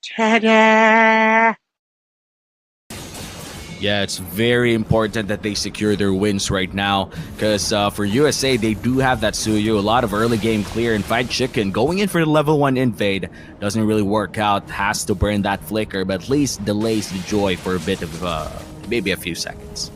Ta-da! Yeah, it's very important that they secure their wins right now because for USA, they do have that Suyu, a lot of early game clear, and Fried Chicken going in for the level 1 invade doesn't really work out, has to burn that flicker, but at least delays the joy for a bit of maybe a few seconds.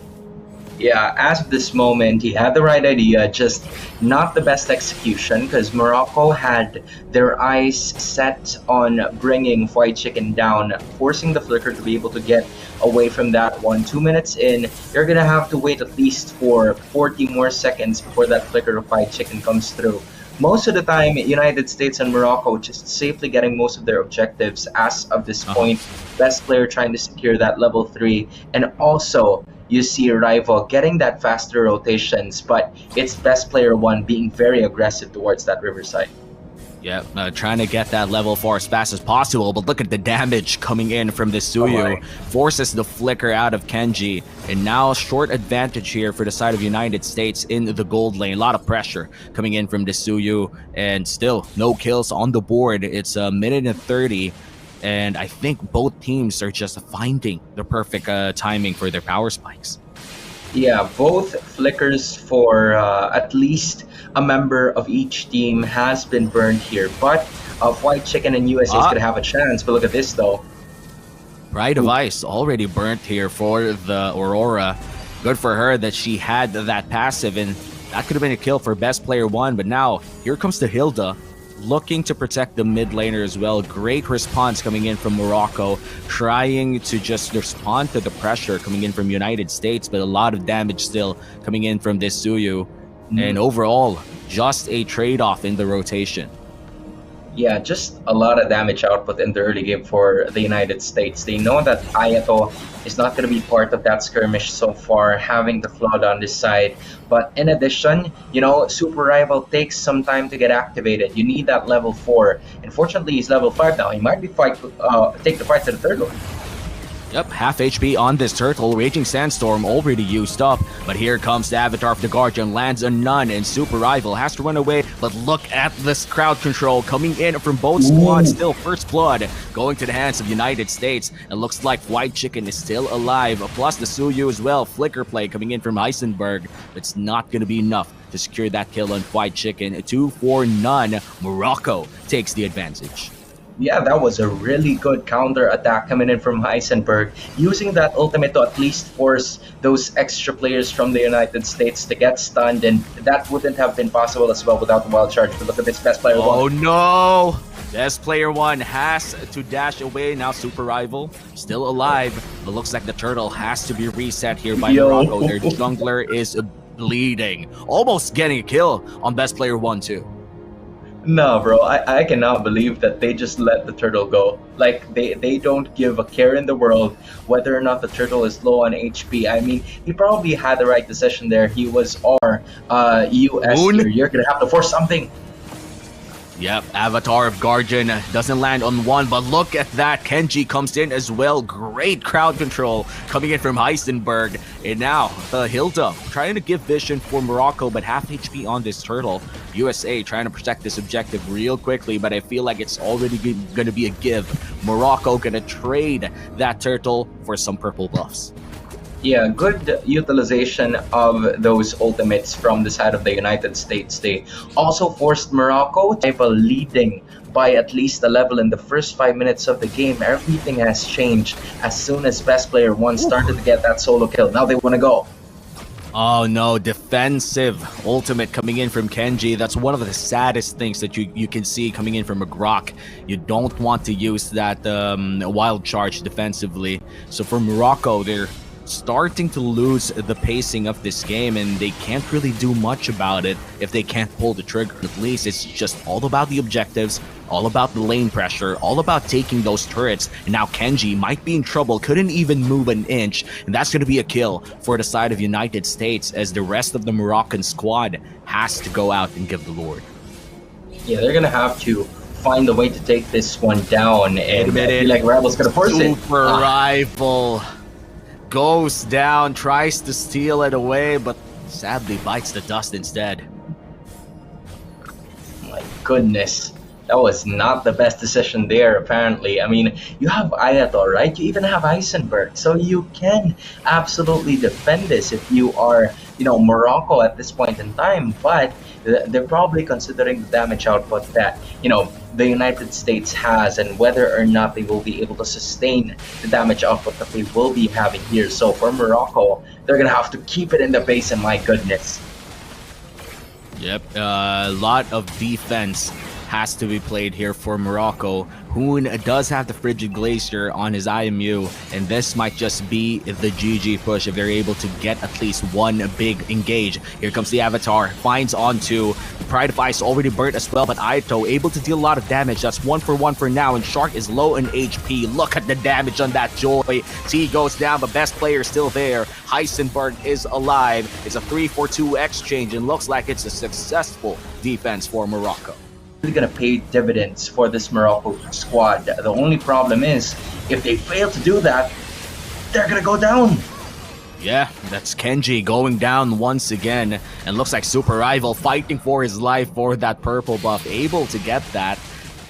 Yeah, as of this moment, he had the right idea, just not the best execution because Morocco had their eyes set on bringing Fried Chicken down, forcing the flicker to be able to get away from that one. 2 minutes in, you're gonna have to wait at least for 40 more seconds before that flicker of Fried Chicken comes through. Most of the time, United States and Morocco just safely getting most of their objectives as of this point. Best player trying to secure that level 3, and also you see a rival getting that faster rotations, but it's best player 1 being very aggressive towards that riverside. Yeah, trying to get that level 4 as fast as possible, but look at the damage coming in from this Suyu. Forces the flicker out of Kenji, and now short advantage here for the side of United States in the gold lane. A lot of pressure coming in from the Suyu, and still no kills on the board. It's a minute and 30, and I think both teams are just finding the perfect timing for their power spikes. Yeah, both flickers for at least a member of each team has been burned here, but Fried Chicken and USA is going to have a chance. But look at this, though. Pride of Ice already burnt here for the Aurora. Good for her that she had that passive, and that could have been a kill for best player 1, but now here comes the Hilda, looking to protect the mid laner as well. Great response coming in from Morocco, trying to just respond to the pressure coming in from United States, but a lot of damage still coming in from this Suyu. And overall, just a trade-off in the rotation. Yeah, just a lot of damage output in the early game for the United States. They know that Ayato is not going to be part of that skirmish so far, having the flood on this side. But in addition, you know, Super Rival takes some time to get activated. You need that level 4. Unfortunately, he's level 5 now. He might be take the fight to the third one. Yep, half HP on this turtle. Raging Sandstorm already used up, but here comes the Avatar of the Guardian, lands a none, and Super Rival has to run away, but look at this crowd control coming in from both squads. Still first blood going to the hands of United States, and looks like Fried Chicken is still alive, plus the Suyu as well. Flicker play coming in from Heisenberg. It's not going to be enough to secure that kill on Fried Chicken. 2 for none. Morocco takes the advantage. Yeah, that was a really good counter attack coming in from Heisenberg, using that ultimate to at least force those extra players from the United States to get stunned, and that wouldn't have been possible as well without the wild charge. But look at this best player 1. Oh no! Best player 1 has to dash away. Now Super Rival still alive, but looks like the turtle has to be reset here by Morocco. Their jungler is bleeding, almost getting a kill on best player 1 too. No, bro, I cannot believe that they just let the turtle go. Like, they don't give a care in the world whether or not the turtle is low on HP. I mean, he probably had the right decision there. He was our US here. You're gonna have to force something. Yep, Avatar of Guardian doesn't land on one, but look at that. Kenji comes in as well. Great crowd control coming in from Heisenberg. And now, Hilda trying to give vision for Morocco, but half HP on this turtle. USA trying to protect this objective real quickly, but I feel like it's already going to be a give. Morocco going to trade that turtle for some purple buffs. Yeah, good utilization of those ultimates from the side of the United States. They also forced Morocco to leading by at least a level in the first 5 minutes of the game. Everything has changed as soon as best player 1 started to get that solo kill. Now they want to go. Oh no, defensive ultimate coming in from Kenji. That's one of the saddest things that you can see coming in from a Grok. You don't want to use that wild charge defensively. So for Morocco, they're starting to lose the pacing of this game, and they can't really do much about it if they can't pull the trigger. At least it's just all about the objectives, all about the lane pressure, all about taking those turrets. And now Kenji might be in trouble, couldn't even move an inch, and that's going to be a kill for the side of United States, as the rest of the Moroccan squad has to go out and give the Lord. Yeah, they're gonna have to find a way to take this one down, and I feel like Rival's gonna force it. Super Rival goes down, tries to steal it away, but sadly bites the dust instead. My goodness. That was not the best decision there, apparently. I mean, you have Ayato, right? You even have Eisenberg. So you can absolutely defend this if you are, Morocco at this point in time. But they're probably considering the damage output that, the United States has and whether or not they will be able to sustain the damage output that they will be having here. So for Morocco, they're going to have to keep it in the base, and my goodness. Yep, a lot of defense has to be played here for Morocco. Hoon does have the Frigid Glacier on his IMU, and this might just be the GG push if they're able to get at least one big engage. Here comes the Avatar, finds onto the Pride of Ice, already burnt as well, but Aito able to deal a lot of damage. That's 1 for 1 for now, and Shark is low in HP. Look at the damage on that Joy. T goes down, but best player is still there. Heisenberg is alive. It's a 3-for-2 exchange, and looks like it's a successful defense for Morocco. Going to pay dividends for this Morocco squad. The only problem is, if they fail to do that, they're going to go down. Yeah, that's Kenji going down once again, and looks like Super Rival fighting for his life for that purple buff, able to get that.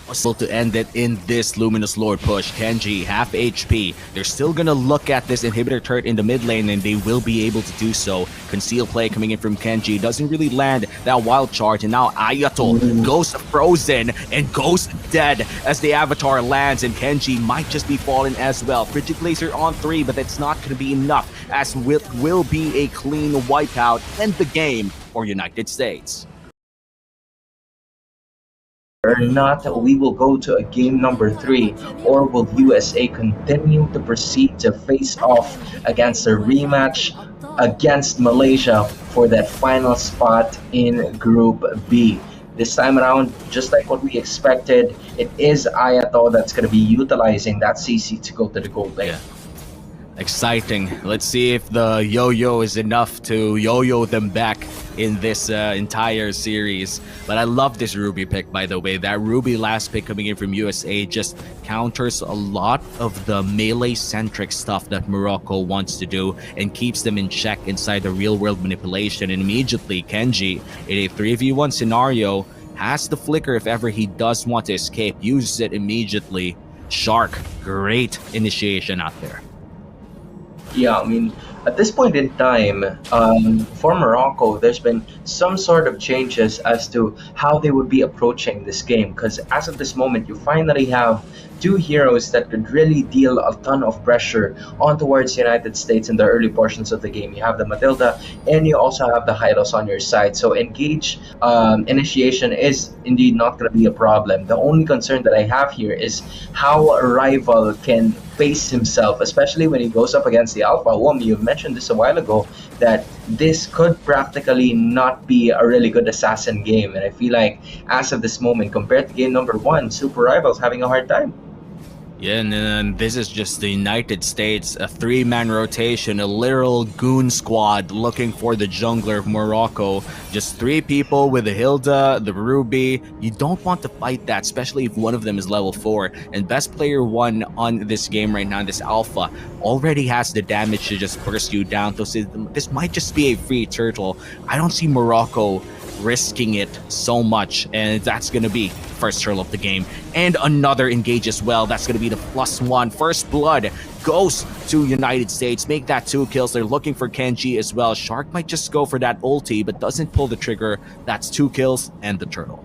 Also to end it in this Luminous Lord push. Kenji, half HP. They're still gonna look at this inhibitor turret in the mid lane, and they will be able to do so. Conceal play coming in from Kenji. Doesn't really land that wild charge, and now Ayato goes frozen and goes dead as the Avatar lands, and Kenji might just be falling as well. Frigid Glacier on 3, but that's not gonna be enough, as will be a clean wipeout and the game for United States. Or not, we will go to a game number 3, or will USA continue to proceed to face off against a rematch against Malaysia for that final spot in Group B? This time around, just like what we expected, it is Ayato that's going to be utilizing that CC to go to the gold lane. Yeah. Exciting. Let's see if the yo-yo is enough to yo-yo them back in this entire series. But I love this Ruby pick, by the way. That Ruby last pick coming in from USA just counters a lot of the melee-centric stuff that Morocco wants to do and keeps them in check inside the real-world manipulation. And immediately, Kenji, in a 3v1 scenario, has the flicker if ever he does want to escape, uses it immediately. Shark, great initiation out there. Yeah, I mean, at this point in time, for Morocco, there's been some sort of changes as to how they would be approaching this game. Because as of this moment, you finally have two heroes that could really deal a ton of pressure on towards the United States in the early portions of the game. You have the Matilda, and you also have the Hylos on your side. So engage initiation is indeed not going to be a problem. The only concern that I have here is how a rival can face himself, especially when he goes up against the Alpha. You mentioned this a while ago, that this could practically not be a really good assassin game, and I feel like as of this moment, compared to game number 1, Super Rival's having a hard time. Yeah, and then this is just the United States, a 3-man rotation, a literal goon squad looking for the jungler of Morocco. Just 3 people with the Hilda, the Ruby. You don't want to fight that, especially if one of them is level 4. And best player 1 on this game right now, this Alpha, already has the damage to just burst you down. So this might just be a free turtle. I don't see Morocco risking it so much, and that's gonna be first turtle of the game, and another engage as well. That's gonna be the +1. First blood goes to United States, make that 2 kills. They're looking for Kenji as well. Shark might just go for that ulti, but doesn't pull the trigger. That's 2 kills and the turtle.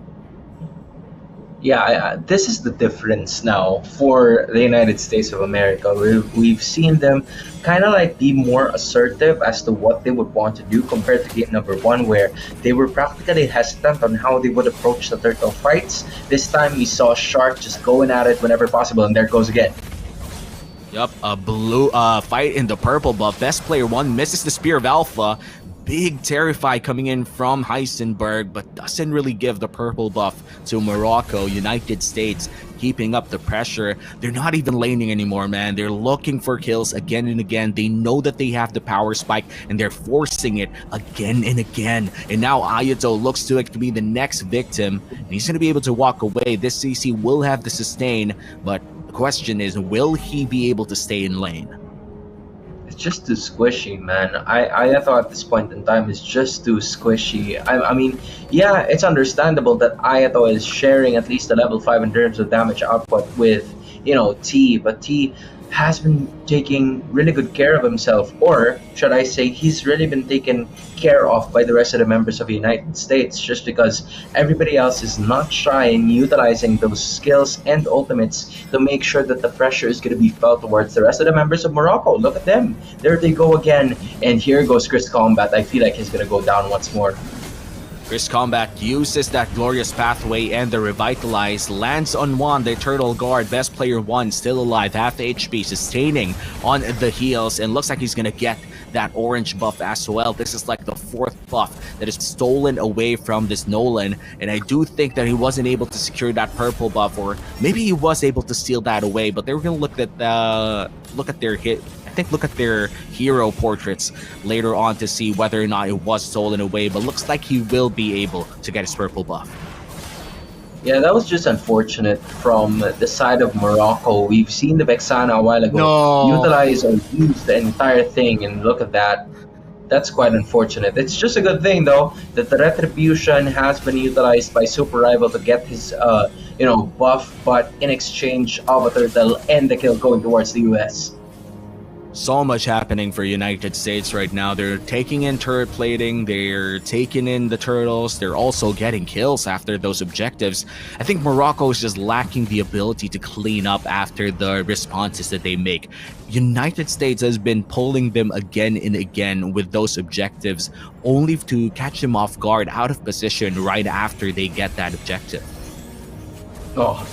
Yeah, this is the difference now for the United States of America. We've seen them kind of like be more assertive as to what they would want to do compared to game number 1, where they were practically hesitant on how they would approach the turtle fights. This time we saw Shark just going at it whenever possible, and there it goes again. Yup, a blue fight in the purple buff. Best player 1 misses the Spear of Alpha. Big Terrify coming in from Heisenberg, but doesn't really give the purple buff to Morocco. United States keeping up the pressure. They're not even laning anymore, man. They're looking for kills again and again. They know that they have the power spike, and they're forcing it again and again. And now Ayato looks to it to be the next victim, and he's going to be able to walk away. This CC will have the sustain, but the question is, will he be able to stay in lane? It's just too squishy, man. Ayato at this point in time is just too squishy. I mean, yeah, it's understandable that Ayato is sharing at least a level 5 in terms of damage output with, T, but T has been taking really good care of himself, or should I say, he's really been taken care of by the rest of the members of the United States, just because everybody else is not shy in utilizing those skills and ultimates to make sure that the pressure is going to be felt towards the rest of the members of Morocco. Look at them. There they go again. And here goes Chris Combat. I feel like he's going to go down once more. Chris Combat uses that glorious pathway and the revitalize, lands on one, the turtle guard, best player one, still alive, half HP, sustaining on the heals, and looks like he's gonna get that orange buff as well. This is like the fourth buff that is stolen away from this Nolan, and I do think that he wasn't able to secure that purple buff, or maybe he was able to steal that away, but they were gonna look at their hit. I think look at their hero portraits later on to see whether or not it was stolen away, but looks like he will be able to get his purple buff. Yeah, that was just unfortunate from the side of Morocco. We've seen the Vexana a while ago utilize or use the entire thing, and look at that. That's quite unfortunate. It's just a good thing, though, that the Retribution has been utilized by Super Rival to get his, buff, but in exchange of a turtle and the kill going towards the US. So much happening for United States right now. They're taking in turret plating, they're taking in the turtles, they're also getting kills after those objectives. I think Morocco is just lacking the ability to clean up after the responses that they make. United States has been pulling them again and again with those objectives, only to catch them off guard, out of position right after they get that objective. Oh,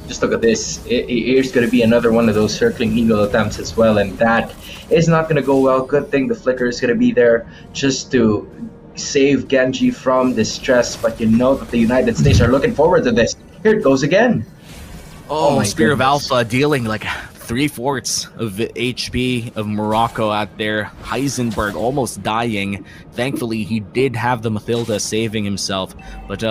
just look at this. Here's going to be another one of those circling eagle attempts as well, and that is not going to go well. Good thing the flicker is going to be there just to save Genji from distress, but you know that the United States are looking forward to this. Here it goes again. Oh, Spear of Alpha dealing like 3/4 of HP of Morocco out there. Heisenberg almost dying. Thankfully, he did have the Mathilda saving himself, but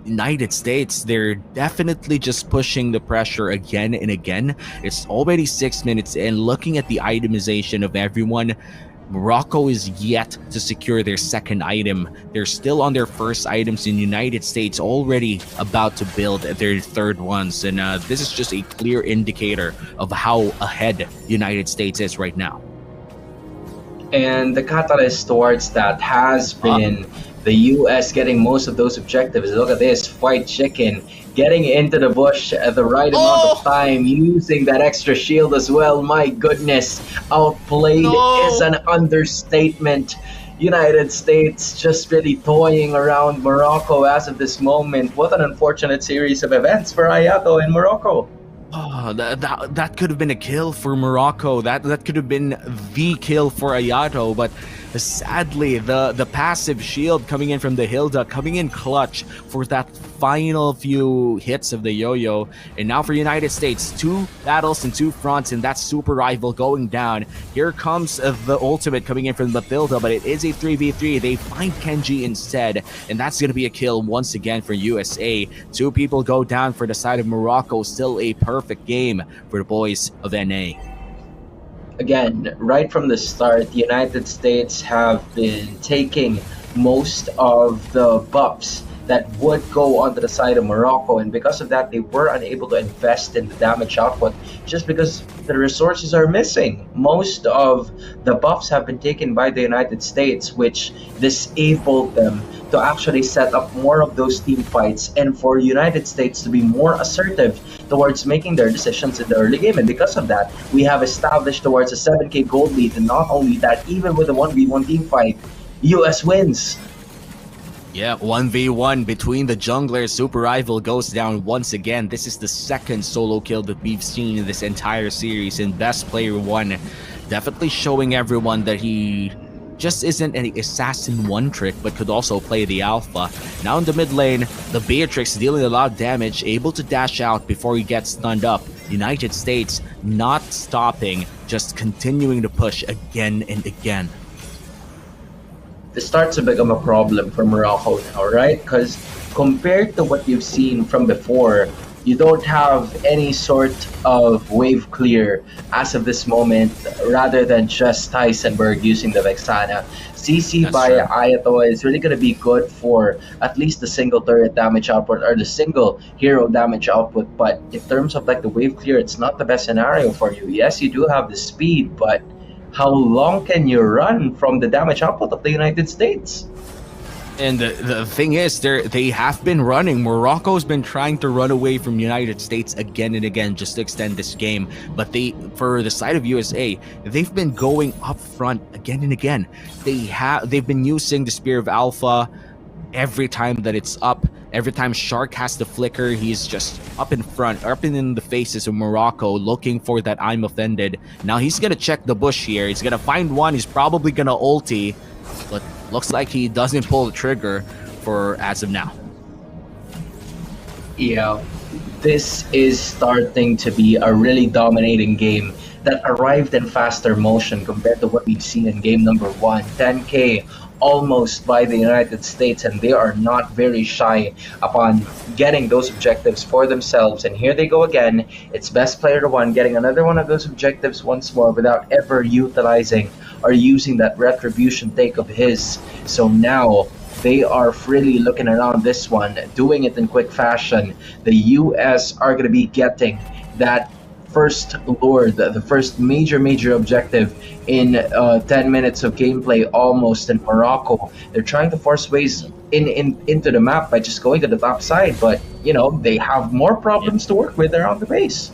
United States, they're definitely just pushing the pressure again and again. It's already 6 minutes in. Looking at the itemization of everyone, Morocco is yet to secure their second item. They're still on their first items in United States, already about to build their third ones. And this is just a clear indicator of how ahead United States is right now. And the catalyst towards that has been the US getting most of those objectives. Look at this, White Chicken getting into the bush at the right amount of time, using that extra shield as well. My goodness, outplayed is an understatement. United States just really toying around Morocco as of this moment. What an unfortunate series of events for Ayato in Morocco. Oh, that could have been a kill for Morocco. That could have been the kill for Ayato, but sadly, the passive shield coming in from the Hilda, coming in clutch for that final few hits of the yo-yo. And now for United States, 2 battles and 2 fronts, and that Super Rival going down. Here comes the ultimate coming in from Mathilda, but it is a 3v3. They find Kenji instead, and that's going to be a kill once again for USA. 2 people go down for the side of Morocco. Still a perfect game for the boys of NA. Again, right from the start, the United States have been taking most of the buffs that would go onto the side of Morocco, and because of that, they were unable to invest in the damage output just because the resources are missing. Most of the buffs have been taken by the United States, which disabled them to actually set up more of those team fights and for United States to be more assertive towards making their decisions in the early game. And because of that, we have established towards a 7k gold lead. And not only that, even with a 1v1 team fight, US wins. Yeah, 1v1 between the junglers. Super Rival goes down once again. This is the second solo kill that we've seen in this entire series, and best player one definitely showing everyone that he just isn't an assassin one trick, but could also play the alpha. Now in the mid lane, the Beatrix dealing a lot of damage, able to dash out before he gets stunned up. United States not stopping, just continuing to push again and again. This starts to become a problem for Morocco now, right? Because compared to what you've seen from before, You don't have any sort of wave clear as of this moment, rather than just Tysenberg using the Vexana. CC That's by true. Ayato is really going to be good for at least the single turret damage output or the single hero damage output. But in terms of like the wave clear, it's not the best scenario for you. Yes, you do have the speed, but how long can you run from the damage output of the United States? And the thing is, they have been running. Morocco's been trying to run away from United States again and again just to extend this game. But for the side of USA, they've been going up front again and again. They've been using the Spear of Alpha every time that it's up. Every time Shark has the flicker, he's just up in front, up in the faces of Morocco, looking for that I'm offended. Now he's gonna check the bush here. He's gonna find one. He's probably gonna ulti, but looks like he doesn't pull the trigger for as of now. Yeah, this is starting to be a really dominating game that arrived in faster motion compared to what we've seen in game number 1. 10k almost by the United States, and they are not very shy upon getting those objectives for themselves. And here they go again. It's best player to one, getting another one of those objectives once more without ever utilizing or using that retribution take of his. So now they are freely looking around this one, doing it in quick fashion. The US are going to be getting that first lord, the first major objective in 10 minutes of gameplay almost in Morocco. They're trying to force ways into the map by just going to the top side, but you know, they have more problems to work with around the base.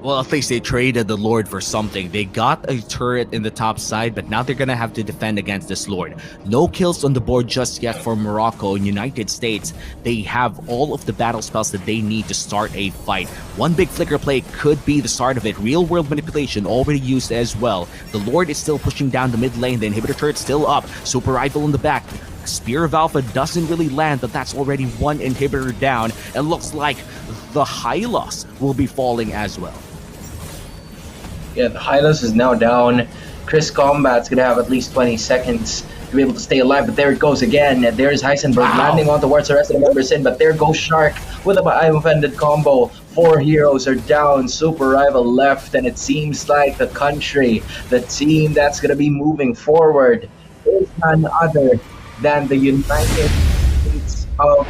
Well, at least they traded the Lord for something. They got a turret in the top side, but now they're gonna have to defend against this Lord. No kills on the board just yet for Morocco. In United States, they have all of the battle spells that they need to start a fight. One big flicker play could be the start of it. Real world manipulation already used as well. The Lord is still pushing down the mid lane. The inhibitor turret still up. Super Rifle in the back. Spear of Alpha doesn't really land, but that's already one inhibitor down. And looks like the Hylos will be falling as well. Yeah, the Hylos is now down. Chris Combat's gonna have at least 20 seconds to be able to stay alive, but there it goes again. There's Heisenberg landing on towards the rest of the members in, but there goes Shark with a I'm offended combo. 4 heroes are down, Super Rival left, and it seems like the country, the team that's gonna be moving forward is none other than the United States of